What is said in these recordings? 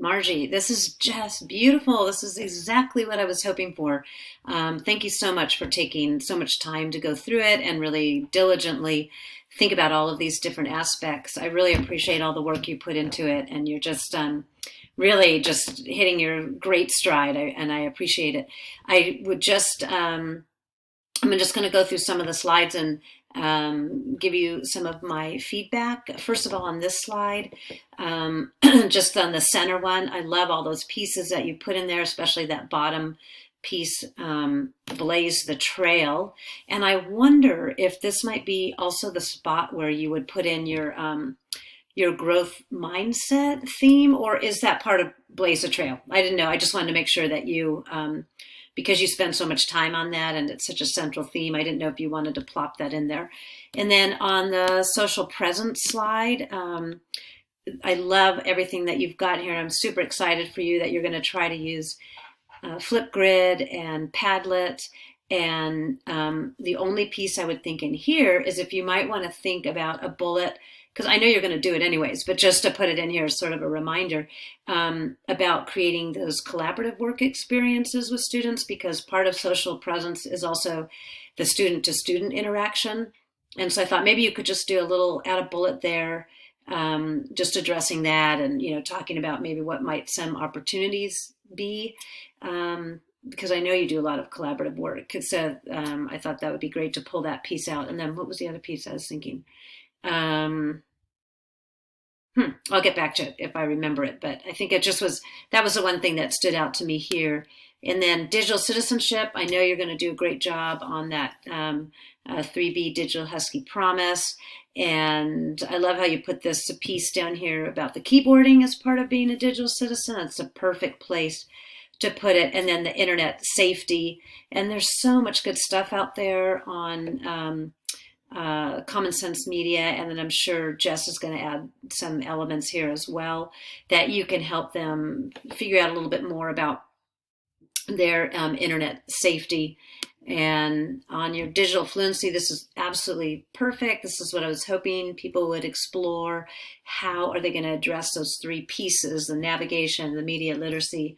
Margie, this is just beautiful. This is exactly what I was hoping for. Thank you so much for taking so much time to go through it and really diligently think about all of these different aspects. I really appreciate all the work you put into it, and you're just really just hitting your great stride, and I appreciate it. I would just I'm just going to go through some of the slides and give you some of my feedback. First of all, on this slide, just on the center one, I love all those pieces that you put in there, especially that bottom piece, Blaze the Trail. And I wonder if this might be also the spot where you would put in your growth mindset theme, or is that part of Blaze the Trail? I didn't know. I just wanted to make sure that you, because you spend so much time on that and it's such a central theme, I didn't know if you wanted to plop that in there. And then on the social presence slide, I love everything that you've got here. I'm super excited for you that you're going to try to use Flipgrid and Padlet. And the only piece I would think in here is if you might want to think about a bullet, because I know you're going to do it anyways, but just to put it in here as sort of a reminder about creating those collaborative work experiences with students, because part of social presence is also the student to student interaction. And so I thought maybe you could just do a little, add a bullet there, just addressing that and, talking about maybe what might some opportunities be. Because I know you do a lot of collaborative work. So I thought that would be great to pull that piece out. And then what was the other piece I was thinking? I'll get back to it if I remember it, but I think that was the one thing that stood out to me here. And then digital citizenship, I know you're going to do a great job on that 3B Digital Husky Promise. And I love how you put this piece down here about the keyboarding as part of being a digital citizen. It's a perfect place to put it. And then the internet safety. And there's so much good stuff out there on Common Sense Media, and then I'm sure Jess is going to add some elements here as well that you can help them figure out a little bit more about their internet safety. And on your digital fluency, this is absolutely perfect. This is what I was hoping people would explore. How are they going to address those three pieces, the navigation, the media literacy,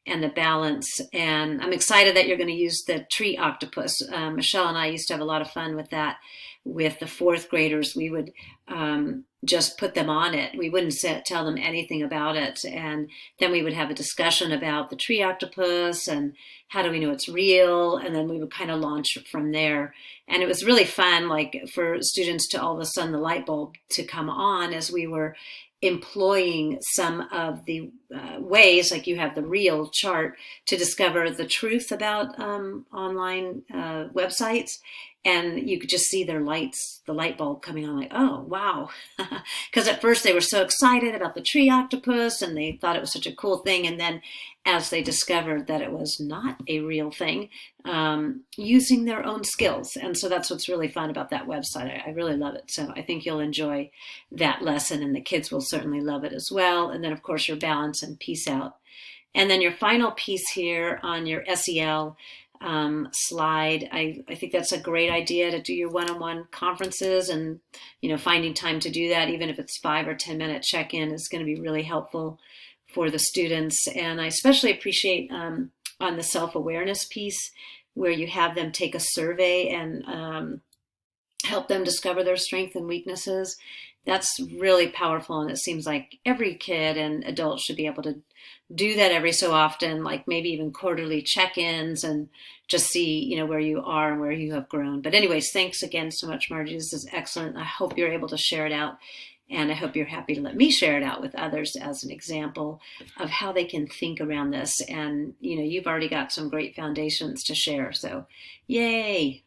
and the balance? And I'm excited that you're going to use the tree octopus. Michelle and I used to have a lot of fun with that. With the fourth graders, we would just put them on it. We wouldn't tell them anything about it. And then we would have a discussion about the tree octopus and how do we know it's real? And then we would kind of launch from there. And it was really fun, like for students to all of a sudden the light bulb to come on as we were employing some of the ways, like you have the real chart, to discover the truth about online websites. And you could just see the light bulb coming on, like, oh, wow. Because at first they were so excited about the tree octopus and they thought it was such a cool thing. And then as they discovered that it was not a real thing, using their own skills. And so that's what's really fun about that website. I really love it. So I think you'll enjoy that lesson, and the kids will certainly love it as well. And then, of course, your balance and peace out. And then your final piece here on your SEL slide. I think that's a great idea to do your one-on-one conferences, and finding time to do that, even if it's 5 or 10 minute check-in, is going to be really helpful for the students. And I especially appreciate on the self-awareness piece where you have them take a survey and help them discover their strengths and weaknesses. That's really powerful, and it seems like every kid and adult should be able to do that every so often, like maybe even quarterly check-ins, and just see where you are and where you have grown. But anyways, thanks again so much, Margie. This is excellent. I hope you're able to share it out, and I hope you're happy to let me share it out with others as an example of how they can think around this. And you've already got some great foundations to share, so yay.